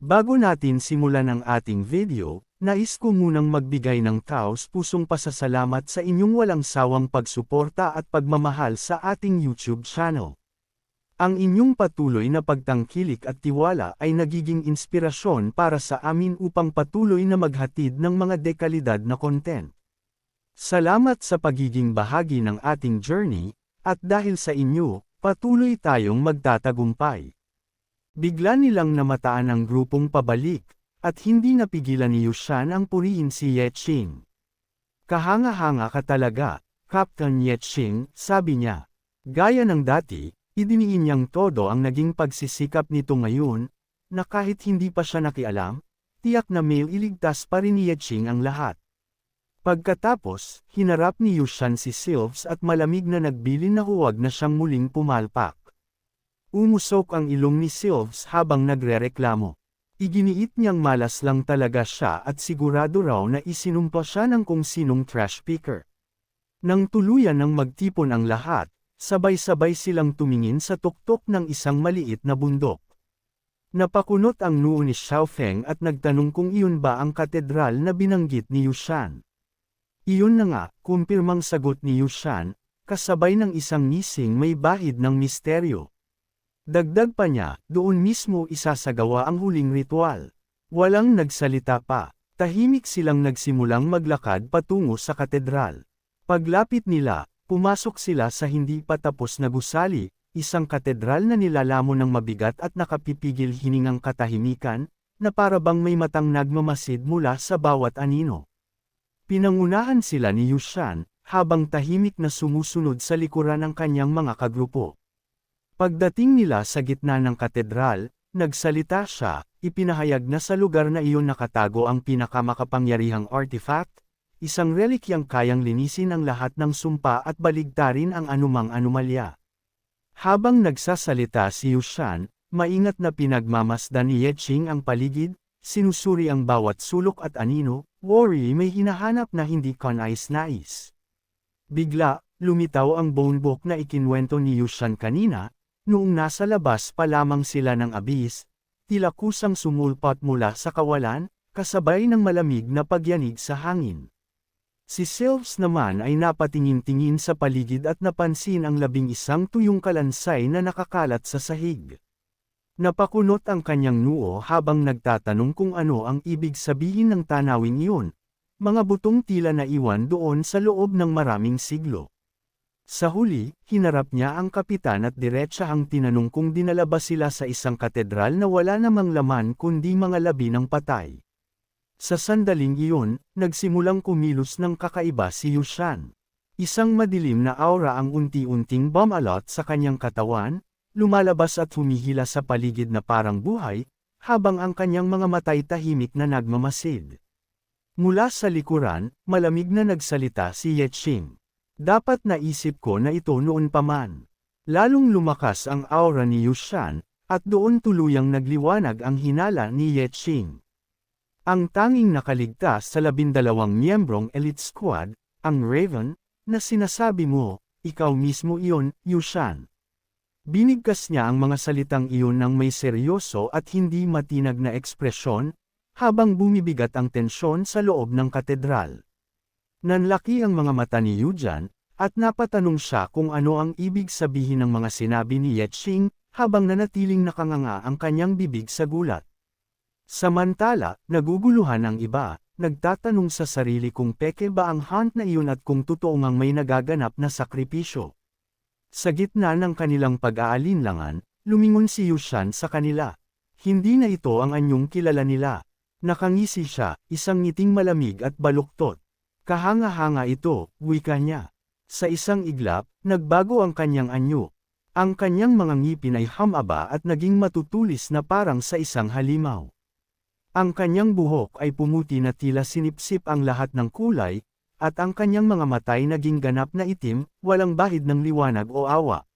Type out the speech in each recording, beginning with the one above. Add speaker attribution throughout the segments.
Speaker 1: Bago natin simulan ang ating video, nais ko munang magbigay ng taos-pusong pasasalamat sa inyong walang sawang pagsuporta at pagmamahal sa ating YouTube channel. Ang inyong patuloy na pagtangkilik at tiwala ay nagiging inspirasyon para sa amin upang patuloy na maghatid ng mga dekalidad na content. Salamat sa pagiging bahagi ng ating journey, at dahil sa inyo, patuloy tayong magtatagumpay. Bigla nilang namataan ang grupong pabalik, at hindi napigilan ni Yushan ang purihin si Yeching. Kahanga-hanga ka talaga, Captain Yeching, sabi niya. Gaya ng dati, idiniin niyang todo ang naging pagsisikap nito ngayon, na kahit hindi pa siya nakialam, tiyak na may iligtas pa rin ni Yeching ang lahat. Pagkatapos, hinarap ni Yushan si Sylves at malamig na nagbilin na huwag na siyang muling pumalpak. Umusok ang ilong ni Sylves habang nagrereklamo. Iginiit niyang malas lang talaga siya at sigurado raw na isinumpa siya ng kung sinong trash picker. Nang tuluyan ng magtipon ang lahat, sabay-sabay silang tumingin sa tuktok ng isang maliit na bundok. Napakunot ang noo ni Xiaofeng at nagtanong kung iyon ba ang katedral na binanggit ni Yushan. Iyon na nga, kumpirmang sagot ni Yushan, kasabay ng isang ngising may bahid ng misteryo. Dagdag pa niya, doon mismo isasagawa ang huling ritual. Walang nagsalita pa, tahimik silang nagsimulang maglakad patungo sa katedral. Paglapit nila, pumasok sila sa hindi pa tapos na gusali, isang katedral na nilalamon ng mabigat at nakapipigil hiningang katahimikan, na parabang may matang nagmamasid mula sa bawat anino. Pinangunahan sila ni Yushan, habang tahimik na sumusunod sa likuran ng kanyang mga kagrupo. Pagdating nila sa gitna ng katedral, nagsalita siya, ipinahayag na sa lugar na iyon nakatago ang pinakamakapangyarihang artifact, isang relikyang kayang linisin ang lahat ng sumpa at baligtarin ang anumang anomalya. Habang nagsasalita si Yushan, maingat na pinagmamasdan ni Yeching ang paligid, sinusuri ang bawat sulok at anino, worry may hinahanap na hindi kanais-nais. Bigla, lumitaw ang bone book na ikinwento ni Yushan kanina. Noong nasa labas pa lamang sila ng abis, tila kusang sumulpat mula sa kawalan, kasabay ng malamig na pagyanig sa hangin. Si Sylves naman ay napatingin-tingin sa paligid at napansin ang 11 tuyong kalansay na nakakalat sa sahig. Napakunot ang kanyang noo habang nagtatanong kung ano ang ibig sabihin ng tanawing iyon, mga butong tila naiwan doon sa loob ng maraming siglo. Sa huli, hinarap niya ang kapitan at diretsahang tinanong kung dinala ba sila sa isang katedral na wala namang laman kundi mga labi ng patay. Sa sandaling iyon, nagsimulang kumilos ng kakaiba si Yushan. Isang madilim na aura ang unti-unting bumalot sa kanyang katawan, lumalabas at humihila sa paligid na parang buhay, habang ang kanyang mga matay tahimik na nagmamasid. Mula sa likuran, malamig na nagsalita si Yeching. Dapat naisip ko na ito noon pa man. Lalong lumakas ang aura ni Yushan, at doon tuluyang nagliwanag ang hinala ni Yeching. Ang tanging nakaligtas sa 12 miyembrong elite squad, ang Raven, na sinasabi mo, ikaw mismo iyon, Yushan. Binigkas niya ang mga salitang iyon ng may seryoso at hindi matinag na ekspresyon, habang bumibigat ang tensyon sa loob ng katedral. Nanlaki ang mga mata ni Yujan, at napatanong siya kung ano ang ibig sabihin ng mga sinabi ni Yeching, habang nanatiling nakanganga ang kanyang bibig sa gulat. Samantala, naguguluhan ang iba, nagtatanong sa sarili kung peke ba ang hunt na iyon at kung totoo ngang may nagaganap na sakripisyo. Sa gitna ng kanilang pag-aalinlangan, lumingon si Yushan sa kanila. Hindi na ito ang anyong kilala nila. Nakangisi siya, isang ngiting malamig at baluktot. Kahanga-hanga ito, wika niya. Sa isang iglap, nagbago ang kanyang anyo. Ang kanyang mga ngipin ay humaba at naging matutulis na parang sa isang halimaw. Ang kanyang buhok ay pumuti na tila sinipsip ang lahat ng kulay, at ang kanyang mga matay naging ganap na itim, walang bahid ng liwanag o awa.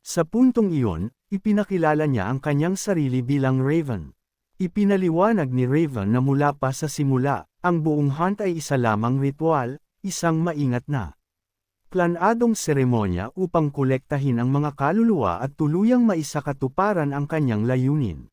Speaker 1: Sa puntong iyon, ipinakilala niya ang kanyang sarili bilang Raven. Ipinaliwanag ni Raven na mula pa sa simula, ang buong hunt ay isa lamang ritual, isang maingat na planadong seremonya upang kolektahin ang mga kaluluwa at tuluyang maisakatuparan ang kanyang layunin.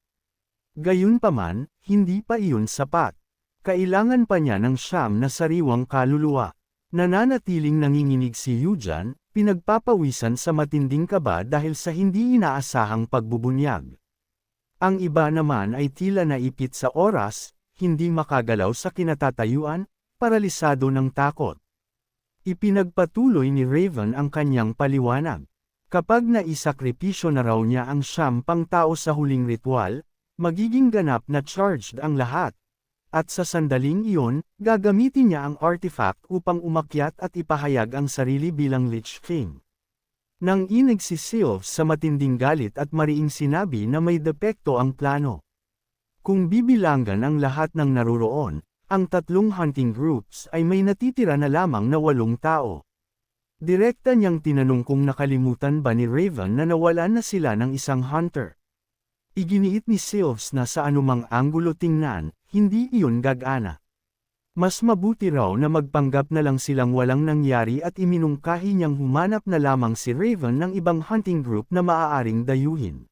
Speaker 1: Gayunpaman, hindi pa iyon sapat. Kailangan pa niya ng siyam na sariwang kaluluwa. Nananatiling nanginginig si Yujan, pinagpapawisan sa matinding kaba dahil sa hindi inaasahang pagbubunyag. Ang iba naman ay tila naipit sa oras, hindi makagalaw sa kinatatayuan, paralisado ng takot. Ipinagpatuloy ni Raven ang kanyang paliwanag. Kapag naisakripisyo na raw niya ang siyam pang tao sa huling ritual, magiging ganap na charged ang lahat. At sa sandaling iyon, gagamitin niya ang artifact upang umakyat at ipahayag ang sarili bilang Lich King. Nang inig si Sylph sa matinding galit at mariing sinabi na may depekto ang plano. Kung bibilangan ang lahat ng naruroon, ang tatlong hunting groups ay may natitira na lamang na 8 tao. Direkta niyang tinanong kung nakalimutan ba ni Raven na nawalan na sila ng isang hunter. Iginiit ni Sylph na sa anumang anggulo tingnan, hindi iyon gagana. Mas mabuti raw na magpanggap na lang silang walang nangyari at iminungkahi niyang humanap na lamang si Raven ng ibang hunting group na maaaring dayuhin.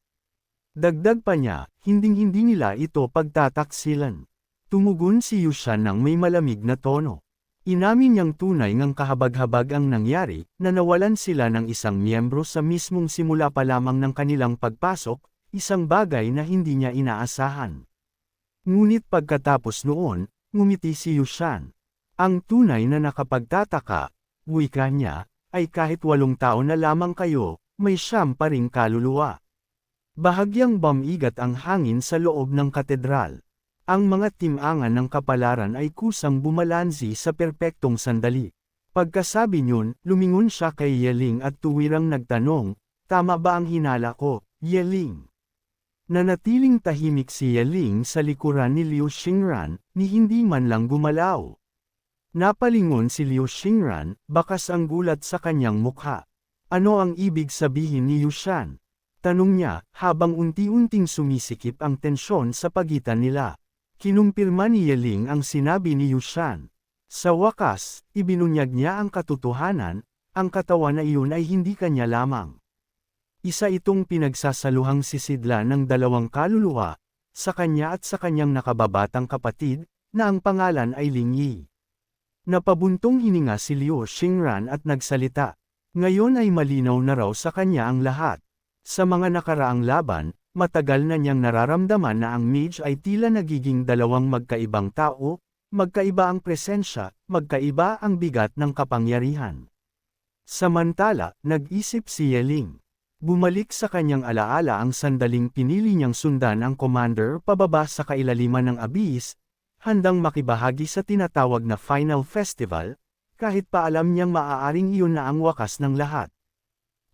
Speaker 1: Dagdag pa niya, hinding-hindi nila ito pagtataksilan. Tumugon si Yushan ng may malamig na tono. Inamin niyang tunay ngang kahabag-habag ang nangyari, na nawalan sila ng isang miyembro sa mismong simula pa lamang ng kanilang pagpasok, isang bagay na hindi niya inaasahan. Ngunit pagkatapos noon, ngumiti si Yushan. Ang tunay na nakapagtataka, wika niya, ay kahit 8 taon na lamang kayo, may siyam pa ring kaluluwa. Bahagyang bumigat ang hangin sa loob ng katedral. Ang mga timangan ng kapalaran ay kusang bumalansi sa perpektong sandali. Pagkasabi niyon, lumingon siya kay Yeling at tuwirang nagtanong, tama ba ang hinala ko, Yeling? Nanatiling tahimik si Yeling sa likuran ni Liu Xingran, ni hindi man lang gumalaw. Napalingon si Liu Xingran, bakas ang gulat sa kanyang mukha. Ano ang ibig sabihin ni Yushan? Tanong niya, habang unti-unting sumisikip ang tensyon sa pagitan nila. Kinumpirma ni Yeling ang sinabi ni Yushan. Sa wakas, ibinunyag niya ang katotohanan, ang katawan na iyon ay hindi kanya lamang. Isa itong pinagsasaluhang sisidla ng 2 kaluluwa, sa kanya at sa kanyang nakababatang kapatid, na ang pangalan ay Ling Yi. Napabuntong hininga si Liu Xingran at nagsalita. Ngayon ay malinaw na raw sa kanya ang lahat. Sa mga nakaraang laban, matagal na niyang nararamdaman na ang mage ay tila nagiging 2 magkaibang tao, magkaiba ang presensya, magkaiba ang bigat ng kapangyarihan. Samantala, nag-isip si Yeling. Bumalik sa kanyang alaala ang sandaling pinili niyang sundan ang commander pababa sa kailaliman ng abyss, handang makibahagi sa tinatawag na Final Festival, kahit pa alam niyang maaaring iyon na ang wakas ng lahat.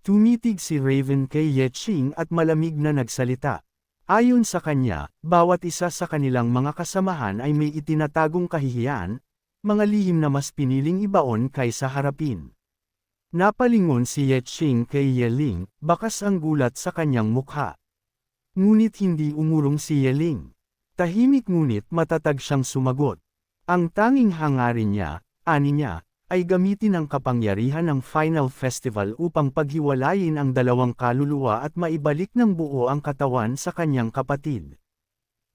Speaker 1: Tumitig si Raven kay Yeqing at malamig na nagsalita. Ayon sa kanya, bawat isa sa kanilang mga kasamahan ay may itinatagong kahihiyan, mga lihim na mas piniling ibaon kaysa harapin. Napalingon si Yeqing kay Yeling, bakas ang gulat sa kanyang mukha. Ngunit hindi umurong si Yeling. Tahimik ngunit matatag siyang sumagot. Ang tanging hangarin niya, ani niya, ay gamitin ang kapangyarihan ng Final Festival upang paghiwalayin ang 2 kaluluwa at maibalik ng buo ang katawan sa kanyang kapatid.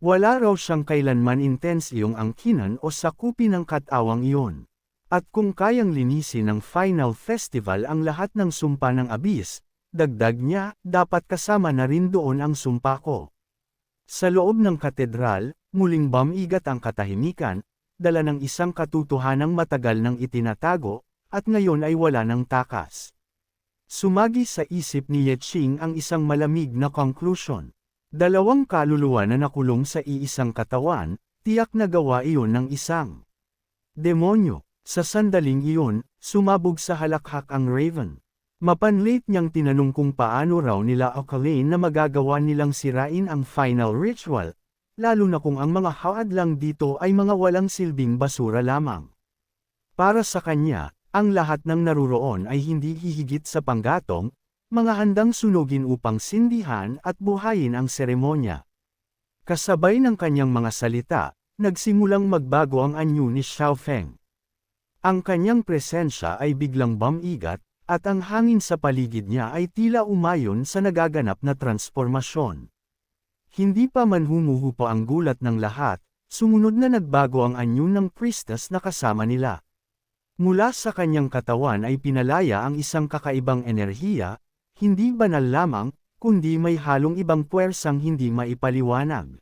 Speaker 1: Wala raw siyang kailanman intensiyong angkinan o sakupin ang katawang iyon. At kung kayang linisin ng Final Festival ang lahat ng sumpa ng abyss, dagdag niya, dapat kasama na rin doon ang sumpa ko. Sa loob ng katedral, muling bumigat ang katahimikan, dala ng isang katotohanang matagal nang itinatago, at ngayon ay wala ng takas. Sumagi sa isip ni Yeqing ang isang malamig na conclusion. 2 kaluluwa na nakulong sa iisang katawan, tiyak na gawa iyon ng isang demonyo. Sa sandaling iyon, sumabog sa halakhak ang Raven. Mapanlit niyang tinanong kung paano raw nila akalain na magagawa nilang sirain ang final ritual, lalo na kung ang mga haadlang dito ay mga walang silbing basura lamang. Para sa kanya, ang lahat ng naruroon ay hindi hihigit sa panggatong, mga handang sunugin upang sindihan at buhayin ang seremonya. Kasabay ng kanyang mga salita, nagsimulang magbago ang anyo ni Xiaofeng. Ang kanyang presensya ay biglang bumigat, at ang hangin sa paligid niya ay tila umayon sa nagaganap na transformasyon. Hindi pa man humuhupa ang gulat ng lahat, sumunod na nagbago ang anyo ng priestess na kasama nila. Mula sa kanyang katawan ay pinalaya ang isang kakaibang enerhiya, hindi banal lamang, kundi may halong ibang puwersang hindi maipaliwanag.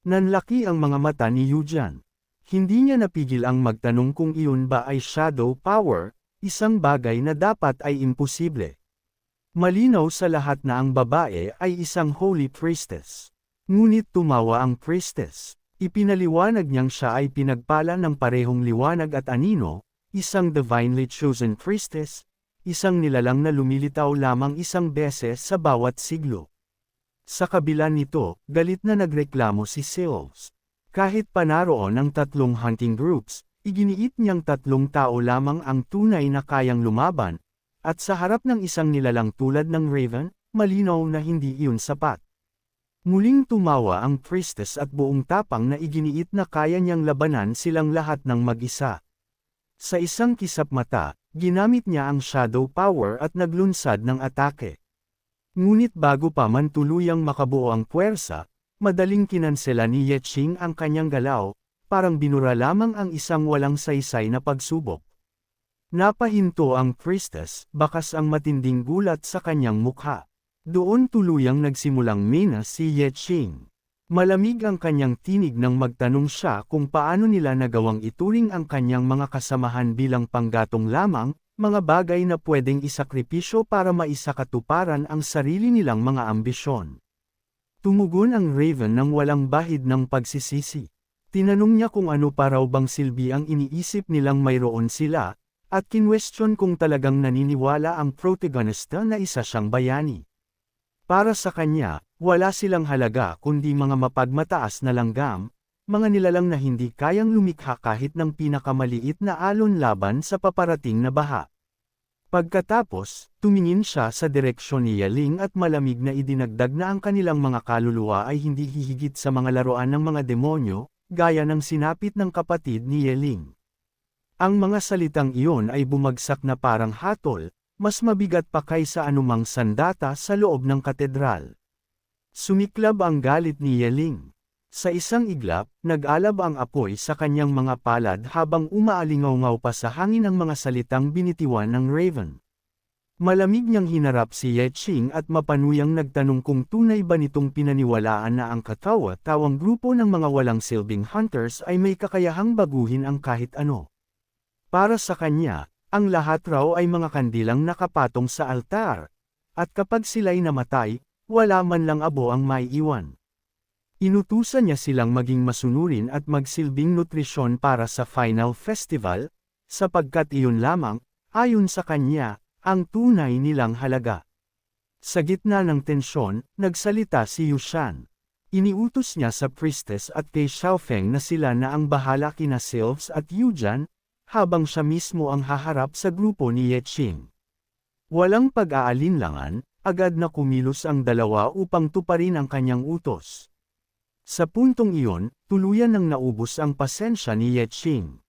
Speaker 1: Nanlaki ang mga mata ni Yujan. Hindi niya napigil ang magtanong kung iyon ba ay shadow power, isang bagay na dapat ay imposible. Malinaw sa lahat na ang babae ay isang holy priestess. Ngunit tumawa ang priestess. Ipinaliwanag niyang siya ay pinagpala ng parehong liwanag at anino, isang divinely chosen priestess, isang nilalang na lumilitaw lamang isang beses sa bawat siglo. Sa kabila nito, galit na nagreklamo si Sylves. Kahit panaroon ang 3 hunting groups, iginiit niyang 3 tao lamang ang tunay na kayang lumaban, at sa harap ng isang nilalang tulad ng Raven, malinaw na hindi iyon sapat. Muling tumawa ang priestess at buong tapang na iginiit na kaya niyang labanan silang lahat ng mag-isa. Sa isang kisap mata, ginamit niya ang shadow power at naglunsad ng atake. Ngunit bago pa man tuluyang makabuo ang puwersa, madaling kinansela ni Yeching ang kanyang galaw, parang binura lamang ang isang walang saysay na pagsubok. Napahinto ang priestess, bakas ang matinding gulat sa kanyang mukha. Doon tuluyang nagsimulang mina si Yeching. Malamig ang kanyang tinig nang magtanong siya kung paano nila nagawang ituring ang kanyang mga kasamahan bilang panggatong lamang, mga bagay na pwedeng isakripisyo para maisakatuparan ang sarili nilang mga ambisyon. Tumugon ang Raven ng walang bahid ng pagsisisi. Tinanong niya kung ano pa raw bang silbi ang iniisip nilang mayroon sila, at kinwestiyon kung talagang naniniwala ang protagonista na isa siyang bayani. Para sa kanya, wala silang halaga kundi mga mapagmataas na langgam, mga nilalang na hindi kayang lumikha kahit ng pinakamaliit na alon laban sa paparating na baha. Pagkatapos, tumingin siya sa direksyon ni Yaling at malamig na idinagdag na ang kanilang mga kaluluwa ay hindi hihigit sa mga laruan ng mga demonyo, gaya ng sinapit ng kapatid ni Yaling. Ang mga salitang iyon ay bumagsak na parang hatol, mas mabigat pa kaysa anumang sandata sa loob ng katedral. Sumiklab ang galit ni Yaling. Sa isang iglap, nag-alab ang apoy sa kanyang mga palad habang umaalingaw-ngaw pa sa hangin ang mga salitang binitiwan ng Raven. Malamig niyang hinarap si Yeching at mapanuyang nagtanong kung tunay ba nitong pinaniwalaan na ang katawa-tawang grupo ng mga walang silbing hunters ay may kakayahang baguhin ang kahit ano. Para sa kanya, ang lahat raw ay mga kandilang nakapatong sa altar, at kapag sila'y namatay, wala man lang abo ang maiiwan. Inutusan niya silang maging masunurin at magsilbing nutrisyon para sa final festival, sapagkat iyon lamang, ayon sa kanya, ang tunay nilang halaga. Sa gitna ng tensyon, nagsalita si Yushan. Iniutos niya sa priestess at kay Xiaofeng na sila na ang bahala kina Sylves at Yujan, habang siya mismo ang haharap sa grupo ni Yeching. Walang pag-aalinlangan, agad na kumilos ang dalawa upang tuparin ang kanyang utos. Sa puntong iyon, tuluyan nang naubos ang pasensya ni Yeching.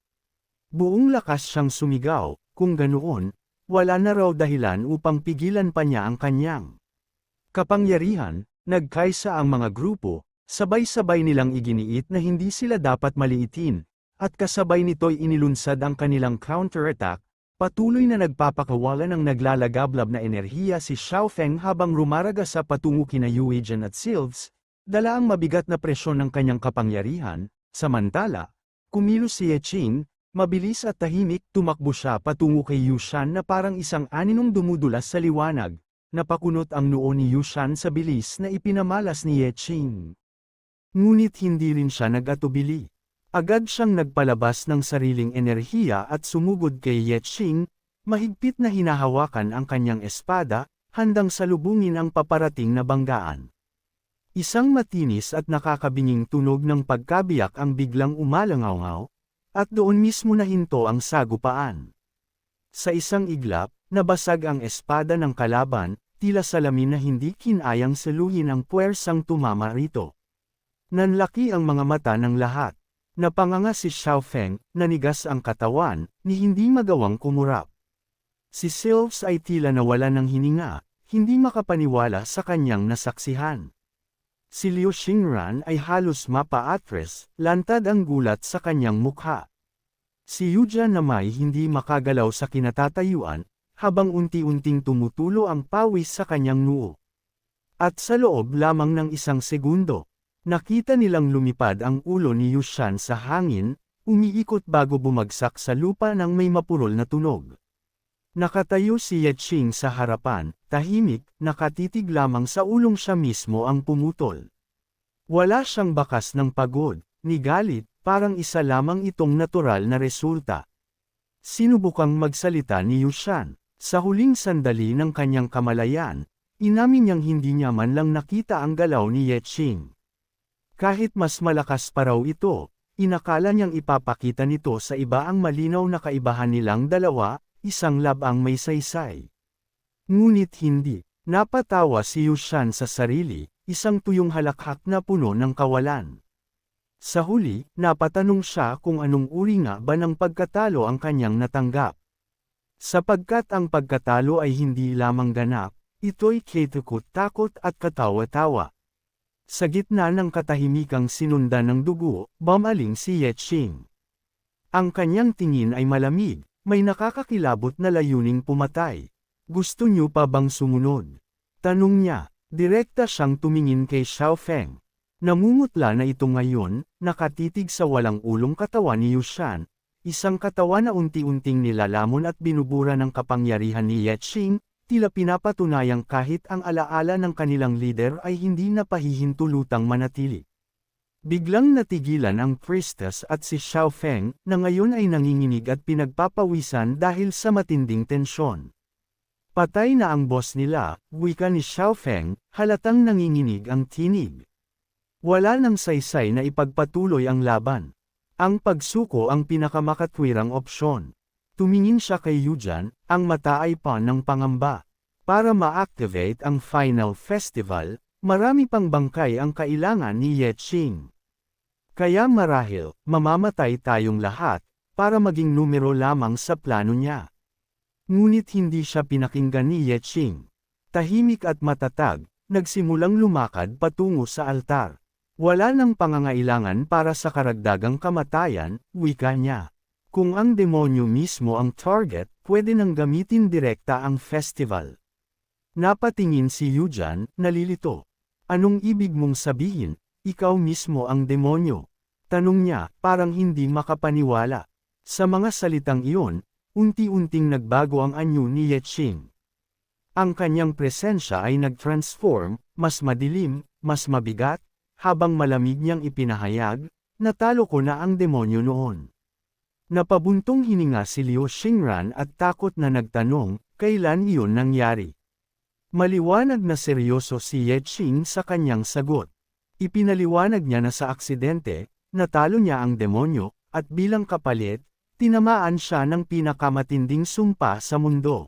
Speaker 1: Buong lakas siyang sumigaw, kung ganoon, wala na raw dahilan upang pigilan pa niya ang kanyang kapangyarihan. Nagkaisa ang mga grupo, sabay-sabay nilang iginiit na hindi sila dapat maliitin, at kasabay nito'y inilunsad ang kanilang counterattack. Patuloy na nagpapakawala ng naglalagablab na enerhiya si Xiaofeng habang rumaraga sa patungo kina Yuejian at Sylves, dala ang mabigat na presyon ng kanyang kapangyarihan. Samantala, kumilos si Yeching, mabilis at tahimik tumakbo siya patungo kay Yushan na parang isang aninong dumudulas sa liwanag. Napakunot ang noo ni Yushan sa bilis na ipinamalas ni Yeching. Ngunit hindi rin siya nag-atubili. Agad siyang nagpalabas ng sariling enerhiya at sumugod kay Yeching, mahigpit na hinahawakan ang kanyang espada, handang salubungin ang paparating na banggaan. Isang matinis at nakakabinging tunog ng pagkabiyak ang biglang umalangaw-ngaw, at doon mismo nahinto ang sagupaan. Sa isang iglap, nabasag ang espada ng kalaban, tila salamin na hindi kinayang saluhin ang puwersang tumama rito. Nanlaki ang mga mata ng lahat. Napanganga si Xiaofeng, nanigas ang katawan, ni hindi magawang kumurap. Si Sylves ay tila nawala ng hininga, hindi makapaniwala sa kanyang nasaksihan. Si Liu Xingran ay halos mapa-atres, lantad ang gulat sa kanyang mukha. Si Yuja namay hindi makagalaw sa kinatatayuan, habang unti-unting tumutulo ang pawis sa kanyang noo. At sa loob lamang ng isang segundo, nakita nilang lumipad ang ulo ni Yushan sa hangin, umiikot bago bumagsak sa lupa ng may mapurol na tunog. Nakatayo si Yeching sa harapan, tahimik, nakatitig lamang sa ulong siya mismo ang pumutol. Wala siyang bakas ng pagod, ni galit, parang isa lamang itong natural na resulta. Sinubukang magsalita ni Yushan. Sa huling sandali ng kanyang kamalayan, inamin niyang hindi niya man lang nakita ang galaw ni Yeching. Kahit mas malakas pa raw ito, inakala niyang ipapakita nito sa iba ang malinaw na kaibahan nilang dalawa, isang labang may saysay. Ngunit hindi. Napatawa si Yushan sa sarili, isang tuyong halakhak na puno ng kawalan. Sa huli, napatanong siya kung anong uri nga ba ng pagkatalo ang kanyang natanggap. Sapagkat ang pagkatalo ay hindi lamang ganap, ito'y takot at katawa-tawa. Sa gitna ng katahimikang sinundan ng dugo, bumaling si Yeching. Ang kanyang tingin ay malamig, may nakakakilabot na layuning pumatay. Gusto niyo pa bang sumunod? Tanong niya. Direkta siyang tumingin kay Xiaofeng. Namumutla na ito ngayon, nakatitig sa walang ulong katawan ni Yushan, isang katawan na unti-unting nilalamon at binubura ng kapangyarihan ni Yeching, tila pinapatunayang kahit ang alaala ng kanilang leader ay hindi na pahihintulutang manatili. Biglang natigilan ang priestess at si Xiaofeng, na ngayon ay nanginginig at pinagpapawisan dahil sa matinding tensyon. Patay na ang boss nila, wika ni Xiaofeng, halatang nanginginig ang tinig. Wala nang saysay na ipagpatuloy ang laban. Ang pagsuko ang pinakamakatwirang opsyon. Tumingin siya kay Yujan, ang mata ay pa ng pangamba. Para ma-activate ang final festival, marami pang bangkay ang kailangan ni Yeching. Kaya marahil, mamamatay tayong lahat, para maging numero lamang sa plano niya. Ngunit hindi siya pinakinggan ni Yeching. Tahimik at matatag, nagsimulang lumakad patungo sa altar. Wala nang pangangailangan para sa karagdagang kamatayan, wika niya. Kung ang demonyo mismo ang target, pwede nang gamitin direkta ang festival. Napatingin si Yujan, nalilito. Anong ibig mong sabihin? Ikaw mismo ang demonyo. Tanong niya, parang hindi makapaniwala. Sa mga salitang iyon, unti-unting nagbago ang anyo ni Yeching. Ang kanyang presensya ay nag-transform, mas madilim, mas mabigat, habang malamig niyang ipinahayag, natalo ko na ang demonyo noon. Napabuntong hininga si Liu Xingran at takot na nagtanong, kailan iyon nangyari? Maliwanag na seryoso si Yeching sa kanyang sagot. Ipinaliwanag niya na sa aksidente, natalo niya ang demonyo, at bilang kapalit, tinamaan siya ng pinakamatinding sumpa sa mundo.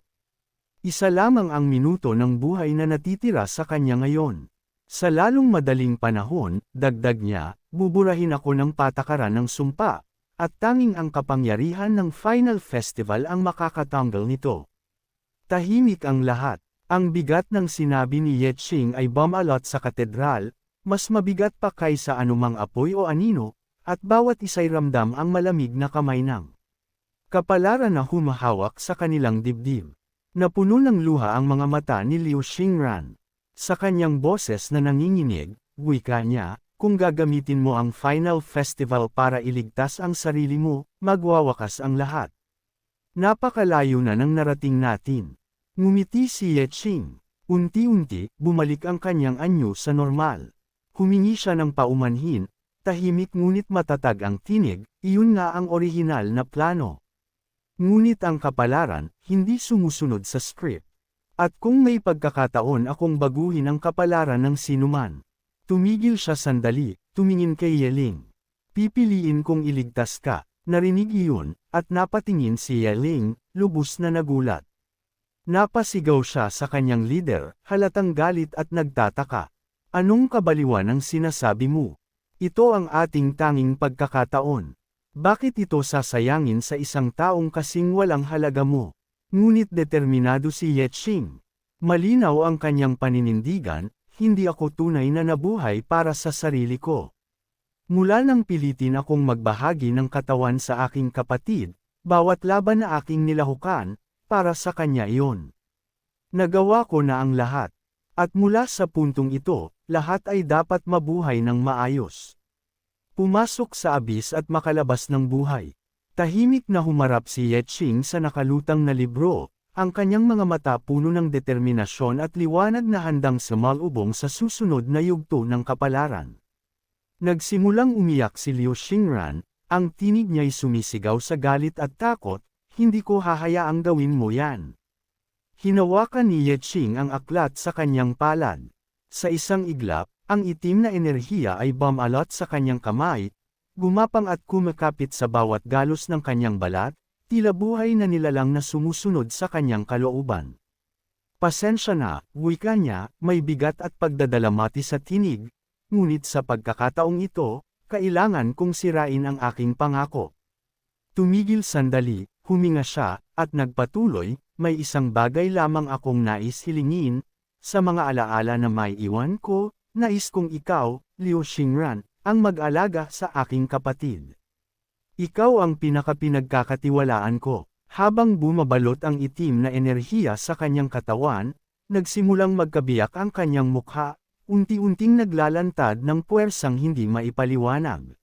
Speaker 1: Isa lamang ang minuto ng buhay na natitira sa kanya ngayon. Sa lalong madaling panahon, dagdag niya, buburahin ako ng patakaran ng sumpa, at tanging ang kapangyarihan ng Final Festival ang makakatanggal nito. Tahimik ang lahat. Ang bigat ng sinabi ni Yeching ay bumalot sa katedral, mas mabigat pa kaysa anumang apoy o anino, at bawat isa'y ramdam ang malamig na kamay ng kapalaran na humahawak sa kanilang dibdib. Napuno ng luha ang mga mata ni Liu Xingran. Sa kanyang boses na nanginginig, wika niya, kung gagamitin mo ang Final Festival para iligtas ang sarili mo, magwawakas ang lahat. Napakalayo na ng narating natin. Ngumiti si Yeching. Unti-unti, bumalik ang kanyang anyo sa normal. Humingi siya ng paumanhin, tahimik ngunit matatag ang tinig, iyon nga ang orihinal na plano. Ngunit ang kapalaran, hindi sumusunod sa script. At kung may pagkakataon akong baguhin ang kapalaran ng sinuman. Tumigil siya sandali, tumingin kay Yeling. Pipiliin kong iligtas ka, narinig iyon, at napatingin si Yeling, lubos na nagulat. Napasigaw siya sa kanyang leader, halatang galit at nagtataka. Anong kabaliwan ang sinasabi mo? Ito ang ating tanging pagkakataon. Bakit ito sasayangin sa isang taong kasing walang halaga mo? Ngunit determinado si Yeching. Malinaw ang kanyang paninindigan, hindi ako tunay na nabuhay para sa sarili ko. Mula nang pilitin akong magbahagi ng katawan sa aking kapatid, bawat laban na aking nilahukan, para sa kanya iyon. Nagawa ko na ang lahat. At mula sa puntong ito, lahat ay dapat mabuhay ng maayos. Pumasok sa abis at makalabas ng buhay. Tahimik na humarap si Yeching sa nakalutang na libro, ang kanyang mga mata puno ng determinasyon at liwanag na handang sumalubong sa susunod na yugto ng kapalaran. Nagsimulang umiyak si Liu Xingran, ang tinig niya'y sumisigaw sa galit at takot, "Hindi ko hahayaang gawin mo yan." Hinawakan ni Yeching ang aklat sa kanyang palad. Sa isang iglap, ang itim na enerhiya ay bumalot sa kanyang kamay, gumapang at kumakapit sa bawat galos ng kanyang balat, tila buhay na nilalang na sumusunod sa kanyang kalooban. "Pasensya na," wika niya, may bigat at pagdadalamati sa tinig, "ngunit sa pagkakataong ito, kailangan kong sirain ang aking pangako." Tumigil sandali, huminga siya, at nagpatuloy, "May isang bagay lamang akong nais hilingin, sa mga alaala na may iwan ko, nais kong ikaw, Liu Xingran, ang mag-alaga sa aking kapatid. Ikaw ang pinakapinagkakatiwalaan ko." Habang bumabalot ang itim na enerhiya sa kanyang katawan, nagsimulang magkabiyak ang kanyang mukha, unti-unting naglalantad ng puwersang hindi maipaliwanag.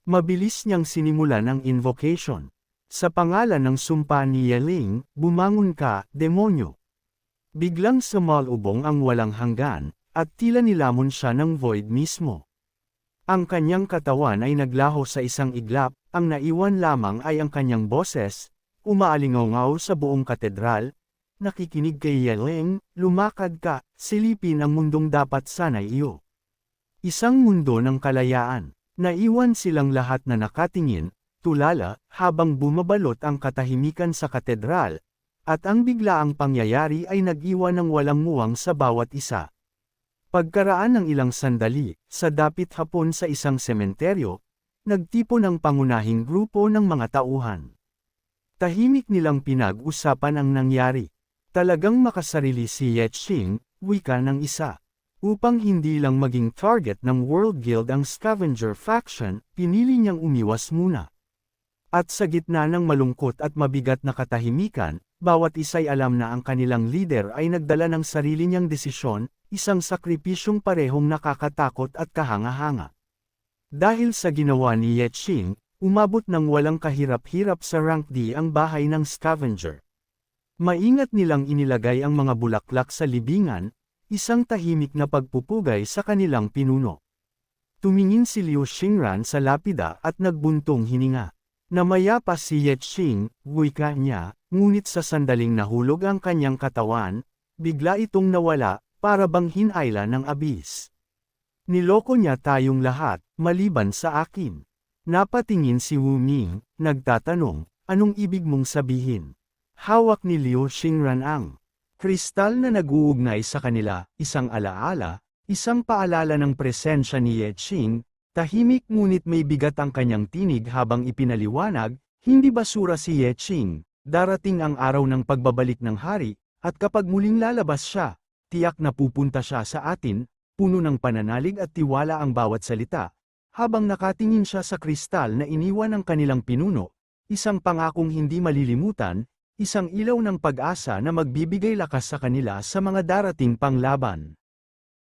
Speaker 1: Mabilis niyang sinimulan ang invocation. "Sa pangalan ng sumpa ni Yeling, bumangon ka, demonyo." Biglang sumalubong ang walang hanggan, at tila nilamon siya ng void mismo. Ang kanyang katawan ay naglaho sa isang iglap, ang naiwan lamang ay ang kanyang boses, umaalingaw sa buong katedral, "Nakikinig kay Yeling, lumakad ka, silipin ang mundong dapat sana'y iyo." Isang mundo ng kalayaan. Naiwan silang lahat na nakatingin, tulala, habang bumabalot ang katahimikan sa katedral, at ang biglaang pangyayari ay nag-iwan ng walang muwang sa bawat isa. Pagkaraan ng ilang sandali, sa dapit hapon sa isang sementeryo, nagtipon ang pangunahing grupo ng mga tauhan. Tahimik nilang pinag-usapan ang nangyari. Talagang makasarili si Yeching, wika ng isa. Upang hindi lang maging target ng World Guild ang Scavenger faction, pinili niyang umiwas muna. At sa gitna ng malungkot at mabigat na katahimikan, bawat isa'y alam na ang kanilang leader ay nagdala ng sarili niyang desisyon, isang sakripisyong parehong nakakatakot at kahanga-hanga. Dahil sa ginawa ni Yeching, umabot ng walang kahirap-hirap sa rank D ang bahay ng Scavenger. Maingat nilang inilagay ang mga bulaklak sa libingan, isang tahimik na pagpupugay sa kanilang pinuno. Tumingin si Liu Xingran sa lapida at nagbuntong hininga. Namayapa si Yeching, wika niya, ngunit sa sandaling nahulog ang kanyang katawan, bigla itong nawala, para bang hinayla ng abis. "Niloko niya tayong lahat, maliban sa akin." Napatingin si Wu Ming, nagtatanong, "Anong ibig mong sabihin?" Hawak ni Liu Xingran ang kristal na nag-uugnay sa kanila, isang alaala, isang paalala ng presensya ni Yeching, tahimik ngunit may bigat ang kanyang tinig habang ipinaliwanag, "Hindi basura si Yeching, darating ang araw ng pagbabalik ng hari, at kapag muling lalabas siya, tiyak na pupunta siya sa atin, puno ng pananalig at tiwala ang bawat salita." Habang nakatingin siya sa kristal na iniwan ng kanilang pinuno, isang pangakong hindi malilimutan, isang ilaw ng pag-asa na magbibigay lakas sa kanila sa mga darating pang laban.